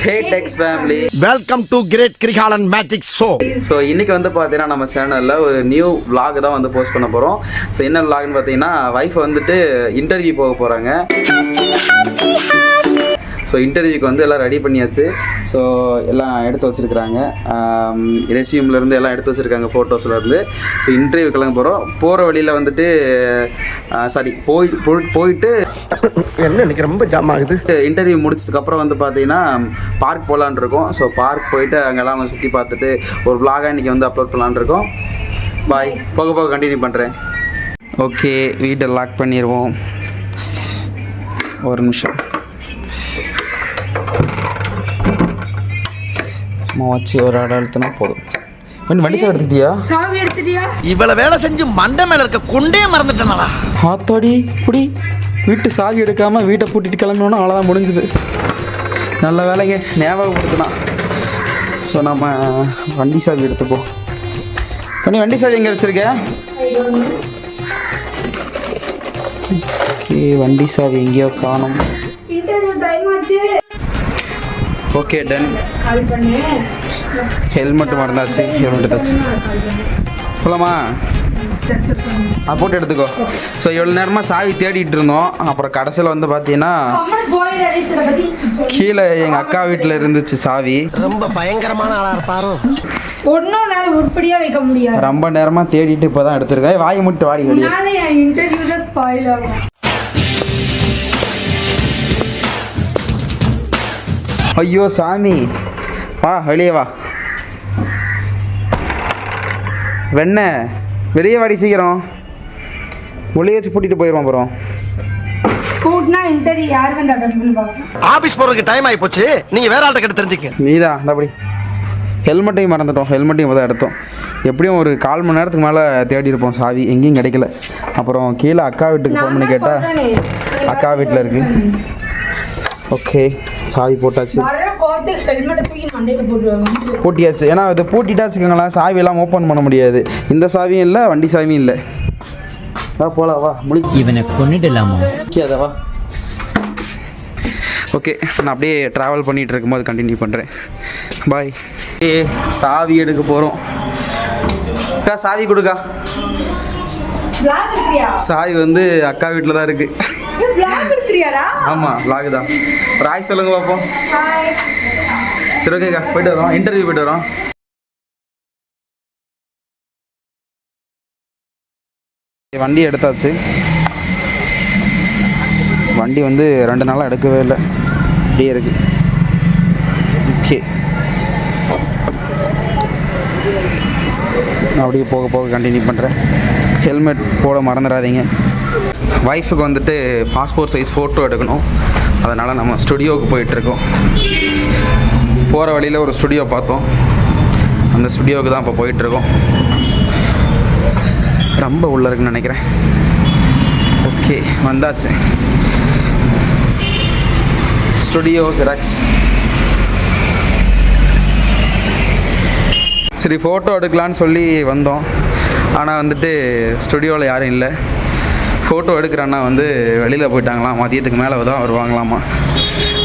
Hey Dex family, welcome to Great Krigalan Magic Show. So இன்னைக்கு வந்து பாத்தீங்கன்னா நம்ம சேனல்ல ஒரு நியூ vlog தான் வந்து போஸ்ட் பண்ண போறோம். So என்ன vlogனு பாத்தீங்கன்னா வைஃப் வந்துட்டு இன்டர்வியூ போக போறாங்க. ஸோ இன்டர்வியூக்கு வந்து எல்லாம் ரெடி பண்ணியாச்சு. ஸோ எல்லாம் எடுத்து வச்சுருக்குறாங்க, ரெஸ்யூம்லேருந்து எல்லாம் எடுத்து வச்சுருக்காங்க, ஃபோட்டோஸ்லேருந்து. ஸோ இன்டர்வியூ கிளம்ப போகிறோம். போகிற வழியில் வந்துட்டு போயிட்டு என்ன இன்னைக்கு ரொம்ப ஜாம் ஆகுது. இன்டர்வியூ முடிச்சதுக்கப்புறம் வந்து பார்த்தீங்கன்னா பார்க் போகலான் இருக்கோம். ஸோ பார்க் போயிட்டு அங்கெல்லாம் அவங்க சுற்றி பார்த்துட்டு ஒரு vlog இன்றைக்கி வந்து அப்லோட் பண்ணலான் இருக்கோம். பாய், போக போக கண்டினியூ பண்ணுறேன். ஓகே, வீட்டை லாக் பண்ணிடுவோம். ஒரு நிமிஷம் சும்மா வச்சு ஒரு இடம் எடுத்துனா போதும். வண்டி எடுத்துட்டியா? சாவி எடுத்துட்டியா? இவ்வளவு வேலை செஞ்சு மண்டை மேல இருக்க கொண்டே மறந்துட்டேனா? ஆத்தாடி புடி, வீட்டு சாவி எடுக்காமல் வீட்டை பூட்டிட்டு கிளம்பணுன்னா அவ்வளோதான், முடிஞ்சுது. நல்ல வேலைங்க ஞாபகப்படுத்தினா. ஸோ நம்ம வண்டி சாவி எடுத்துப்போம். வண்டி சாவி எங்கே வச்சுருக்க? ஓகே, வண்டி சாவி எங்கேயோ காணும். Okay, done. ஹெல்மெட் மறந்தாச்சு, ஹெல்மெட் தாச்சு. போலாமா? போட்டு எடுத்துக்கோ. ஸோ எவ்வளோ நேரமாக சாவி தேடிட்டு இருந்தோம். அப்புறம் கடைசியில் வந்து பார்த்தீங்கன்னா கீழே எங்கள் அக்கா வீட்டில் இருந்துச்சு சாவி. ரொம்ப பயங்கரமான ஆளாக இருப்பாரு. ஒன்னும் நாள் உருப்படியா வைக்க முடியாது. ரொம்ப நேரமாக தேடிட்டு இப்போ தான் எடுத்துருக்கேன். வாயை மட்டும் வாடி வெளியே. இன்டர்வியூ தான் ஸ்பாயில் ஆகும். ஐயோ சாமி, வா வெளியே வா. வெண்ண வெளியே வாடி சீக்கிரம். ஒளிய வச்சு பூட்டிட்டு போயிடுவோம். அப்புறம் கூட்னா இன்டர்வியூ யார் வந்து அட்டெண்ட் பண்ணுவாங்க? ஆபீஸ் போறதுக்கு டைம் ஆகி போச்சு, நீங்க வேற ஆள்கிட்ட கிட்ட தெரிஞ்சுக்க. நீதான் அப்படி. ஹெல்மெட்டையும் மறந்துட்டோம், ஹெல்மெட்டையும் தான் எடுத்தோம். எப்படியும் ஒரு 1/4 மணி நேரத்துக்கு மேலே தேடி இருப்போம், சாவி எங்கேயும் கிடைக்கல. அப்புறம் கீழே அக்கா வீட்டுக்கு ஃபோன் பண்ணி கேட்டால் அக்கா வீட்டில் இருக்கு. ஓகே, சாவி போட்டாச்சு, பூட்டியாச்சு. ஏன்னா இதை பூட்டிட்டாச்சுக்கோங்களேன், சாவியெல்லாம் ஓப்பன் பண்ண முடியாது. இந்த சாவியும் இல்லை, வண்டி சாவியும் இல்லை. வா போலாம், வா இவனை கொன்னிடலாமா? வா. ஓகே, நான் அப்படியே ட்ராவல் பண்ணிகிட்டு இருக்கும்போது கண்டினியூ பண்ணுறேன். பாய். சாவி எடுக்க போகிறோம். அக்கா சாவி கொடுக்கா. சாவி வந்து அக்கா வீட்டில் தான் இருக்கு. ஆமாம், vlog தான். ராய் சொல்லுங்க பார்ப்போம். சரி ஓகேக்கா, போயிட்டு வரோம். இன்டர்வியூ போயிட்டு வரோம். வண்டி எடுத்தாச்சு. வண்டி வந்து 2 நாளாக எடுக்கவே இல்லை, அப்படியே இருக்கு. ஓகே, நான் அப்படியே போக போக கண்டினியூ பண்ணுறேன். ஹெல்மெட் போட மறந்துடாதீங்க. ஒய்ஃபுக்கு வந்துட்டு பாஸ்போர்ட் சைஸ் ஃபோட்டோ எடுக்கணும். அதனால் நம்ம ஸ்டுடியோவுக்கு போயிட்டுருக்கோம். போகிற வழியில் ஒரு ஸ்டுடியோ பார்த்தோம், அந்த ஸ்டுடியோவுக்கு தான் இப்போ போயிட்டுருக்கோம். ரொம்ப உள்ளே இருக்குன்னு நினைக்கிறேன். ஓகே, வந்தாச்சு. Studio xerox. சரி, ஃபோட்டோ எடுக்கலான்னு சொல்லி வந்தோம். ஆனால் வந்துட்டு ஸ்டுடியோவில் யாரும் இல்லை. ஃபோட்டோ எடுக்கிறேன்னா வந்து வெளியில் போயிட்டாங்களாம், மதியத்துக்கு மேலே தான் வருவாங்களாமா.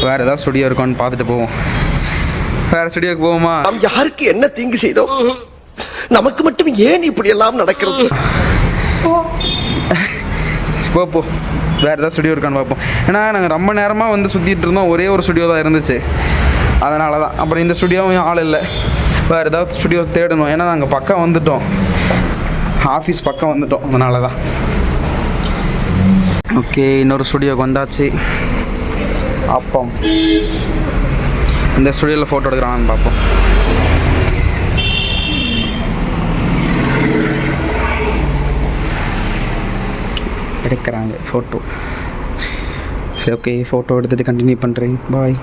வேறு ஏதாவது ஸ்டுடியோ இருக்கான்னு பார்த்துட்டு போவோம். வேறு ஸ்டுடியோக்கு போவோமா? நாம் யாருக்கு என்ன தீங்கு செய்தோம்? நமக்கு மட்டும் ஏன் இப்படி எல்லாம் நடக்கிறது? போ, வேறு ஏதாவது ஸ்டுடியோ இருக்கான்னு பார்ப்போம். ஏன்னா நாங்கள் ரொம்ப நேரமாக வந்து சுற்றிட்டு இருந்தோம், ஒரே ஒரு ஸ்டுடியோ தான் இருந்துச்சு. அதனால தான். அப்புறம் இந்த ஸ்டுடியோவும் ஆள் இல்லை, வேறு ஏதாவது ஸ்டுடியோ தேடணும். ஏன்னா நாங்கள் பக்கம் வந்துட்டோம், ஆஃபீஸ் பக்கம் வந்துட்டோம், அதனால தான். ஓகே, இன்னொரு ஸ்டுடியோக்கு வந்தாச்சு. அப்பம் இந்த ஸ்டுடியோவில் ஃபோட்டோ எடுக்கிறான்னு பார்ப்போம். எடுக்கிறாங்க ஃபோட்டோ. சரி ஓகே, ஃபோட்டோ எடுத்துகிட்டு கண்டினியூ பண்ணுறேன். பாய்.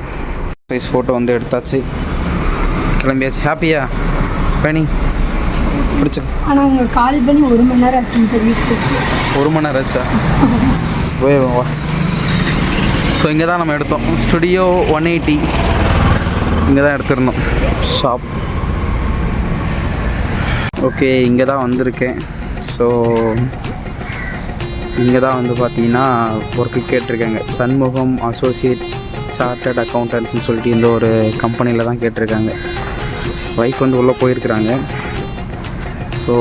சைஸ் ஃபோட்டோ வந்து எடுத்தாச்சு, கிளம்பியாச்சு. ஹாப்பியா பேனி? பிடிச்ச. ஆனால் அவங்க கால் பண்ணி 1 மணி நேரம் ஆச்சு இன்டர்வியூக்கு. 1 மணி நேரம் ஆச்சா? போய் வா. ஸோ இங்கே தான் நம்ம எடுத்தோம், ஸ்டுடியோ 180. இங்கே தான் எடுத்துருந்தோம் ஷாப். ஓகே, இங்கே தான் வந்திருக்கேன். ஸோ இங்கே தான் வந்து பார்த்தீங்கன்னா ஒர்க்கு கேட்டிருக்காங்க. சண்முகம் அசோசியேட் சார்ட்டர்ட் அக்கௌண்டன்ட்ஸ்னு சொல்லிட்டு இந்த ஒரு கம்பெனியில் தான் கேட்டிருக்காங்க. ஒய்ஃப் வந்து உள்ளே போயிருக்கிறாங்க. ஸோ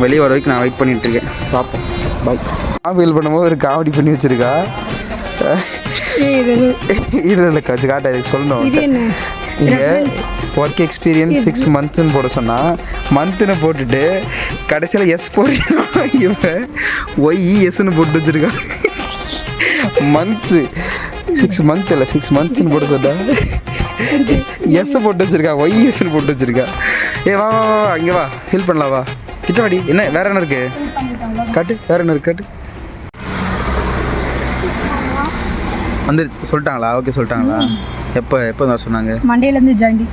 வெளியே வர வரைக்கும் நான் வெயிட் பண்ணிகிட்ருக்கேன். பார்ப்போம். பாய். காஃபில் பண்ணும்போது ஒரு காமெடி பண்ணி வச்சுருக்கா. இதில் கொஞ்சம் காட்ட இதுக்கு சொல்லணும். இங்கே ஒர்க் எக்ஸ்பீரியன்ஸ் 6 monthsன்னு போட சொன்னால் மந்த்துன்னு போட்டுட்டு கடைசியில் எஸ் போடுறா. இவன் ஒய்இஎஸ்ன்னு போட்டு வச்சுருக்கான். மந்த்ஸு 6 months இல்லை 6 monthsன்னு போட்டு சொன்னா எஸ் போட்டு வச்சுருக்கா. ஒய்இஎஸ்ன்னு போட்டு வச்சுருக்கா. வா வா வா இங்கே வா, ஹெல்ப் பண்ணலாம் வா. கிட்ட வாடி. என்ன வேறு என்ன இருக்குது காட்டு, வேறு என்ன இருக்கு காட்டு. வந்துருச்சு சொல்லிட்டாங்களா? ஓகே சொல்லிட்டாங்களா? எப்போ வர சொன்னாங்க? மண்டேலேருந்து ஜாயின்டி.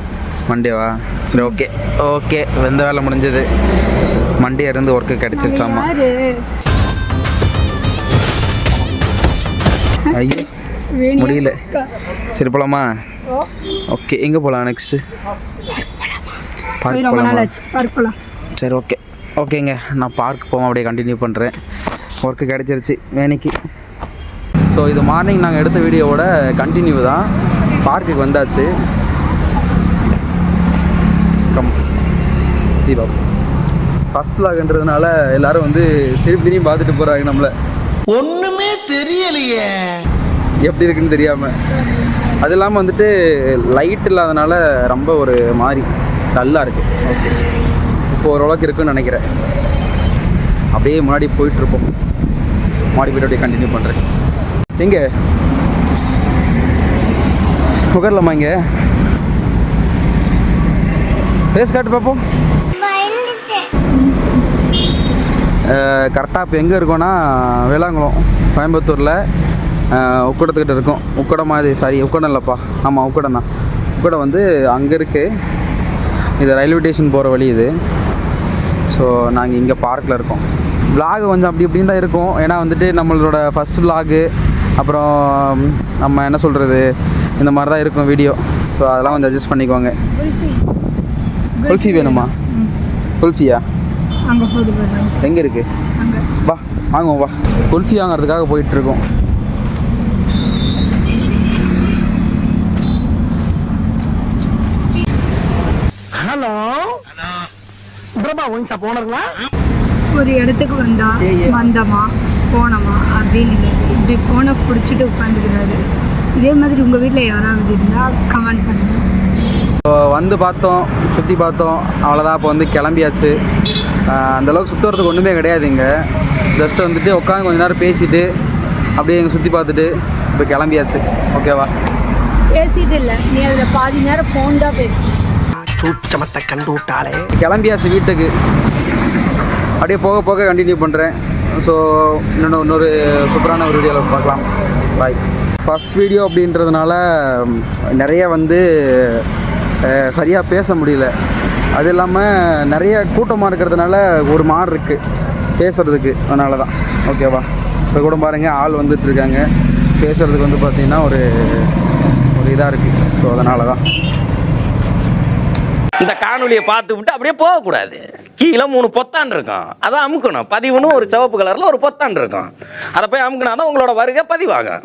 மண்டேவா? சரி ஓகே ஓகே. எந்த வேலை முடிஞ்சது? மண்டே இருந்து ஒர்க்கு கிடச்சிருச்சாமா. ஐயோ முடியல. சரி போகலாமா? ஓகே எங்கே போகலாம் நெக்ஸ்ட்டு? பார்க் போகலாம். சரி ஓகே ஓகேங்க. நான் பார்க் போவோம், அப்படியே கண்டினியூ பண்ணுறேன். ஒர்க்கு கிடச்சிருச்சு வேணிக்கு. ஸோ இது மார்னிங் நாங்கள் எடுத்த வீடியோவோட கண்டினியூ தான். பார்க்குக்கு வந்தாச்சு. தீபா ஃபஸ்ட் வ்ளாக்ன்றதுனால எல்லோரும் வந்து திரும்பியும் பார்த்துட்டு போகிறாங்க நம்மளை. ஒண்ணுமே தெரியலையே எப்படி இருக்குன்னு தெரியாமல். அது இல்லாமல் வந்துட்டு லைட் இல்லாதனால ரொம்ப ஒரு மாதிரி டல்லாக இருக்குது. ஓகே இப்போ ஓரளவுக்கு இருக்குன்னு நினைக்கிறேன். அப்படியே முன்னாடி போயிட்டுருப்போம். மாடி போய்ட்டு அப்படியே கண்டினியூ பண்ணுறேன். எங்கே உட்காரலாமா? இங்கே ஃபேஸ் காட்டு பார்ப்போம். கரெக்டாக இப்போ எங்கே இருக்கோன்னா வேளாங்குளம், கோயம்புத்தூரில் உக்கடத்துக்கிட்ட இருக்கும். உக்கடம் மாதிரி உக்கடம் இல்லைப்பா. ஆமாம் உக்கடம் தான். உக்கடம் வந்து அங்கே இருக்குது. இது ரயில்வே ஸ்டேஷன் போகிற வழி இது. ஸோ நாங்கள் இங்கே பார்க்கில் இருக்கோம். விலாகு கொஞ்சம் அப்படி இப்படின்னு தான் இருக்கும். ஏன்னா வந்துட்டு நம்மளோட ஃபஸ்ட் விலாகு, அப்புறம் நம்ம என்ன சொல்கிறது, இந்த மாதிரி தான் இருக்கும் வீடியோ. ஸோ அதெல்லாம் கொஞ்சம் அட்ஜஸ்ட் பண்ணிக்கோங்க. குல்ஃபி வேணுமா? குல்ஃபியா அங்கே போகுது. எங்கே இருக்குது? வா வாங்குவோம் வா. குல்ஃபி வாங்குறதுக்காக போயிட்டுருக்கோம். ஹலோ பிரபா ஒயின்ஸா போனீங்களா? ஒரு இடத்துக்கு வந்தோமா போனோமா அப்படின்னு இல்லை, இப்படி ஃபோனை பிடிச்சிட்டு உட்காந்துக்கிறாரு. இதே மாதிரி உங்கள் வீட்டில் யாராவது இருந்தால் கமெண்ட் பண்ணுங்கள். வந்து பார்த்தோம், சுற்றி பார்த்தோம், அவ்வளோதான். இப்போ வந்து கிளம்பியாச்சு. அந்தளவுக்கு சுற்றுறதுக்கு ஒன்றுமே கிடையாது இங்கே. ஜஸ்ட் வந்துட்டு உட்காந்து கொஞ்ச நேரம் பேசிவிட்டு அப்படியே எங்கே சுற்றி பார்த்துட்டு இப்போ கிளம்பியாச்சு. ஓகேவா? பேசிட்டு இல்லை, நீ அதில் பாதி நேரம் ஃபோன் தான் பேசு. சூட்சமத்தை கண்டு விட்டாலே. கிளம்பியாச்சு வீட்டுக்கு. அப்படியே போக போக கண்டினியூ பண்ணுறேன். ஸோ இன்னொரு சூப்பரான ஒரு வீடியோவில் பார்க்கலாம். பாய். ஃபஸ்ட் வீடியோ அப்படின்றதுனால நிறைய வந்து சரியாக பேச முடியல. அது இல்லாமல் நிறைய கூட்டமாக இருக்கிறதுனால ஒரு மாதிரி இருக்குது பேசுகிறதுக்கு. அதனால தான். ஓகேவா? இப்போ கூட பாருங்கள் ஆள் வந்துட்டுருக்காங்க. பேசுகிறதுக்கு வந்து பார்த்திங்கன்னா ஒரு இதாக இருக்குது. ஸோ அதனால தான் இந்த காணொலியை பார்த்து விட்டு அப்படியே போகக்கூடாது. கீழே 3 பொத்தான் இருக்கும், அதை அமுக்கணும். பதிவுன்னு ஒரு சிவப்பு கலரில் ஒரு பொத்தான் இருக்கும். அதை போய் அமுக்கினா தான் உங்களோட வருகை பதிவாகும்.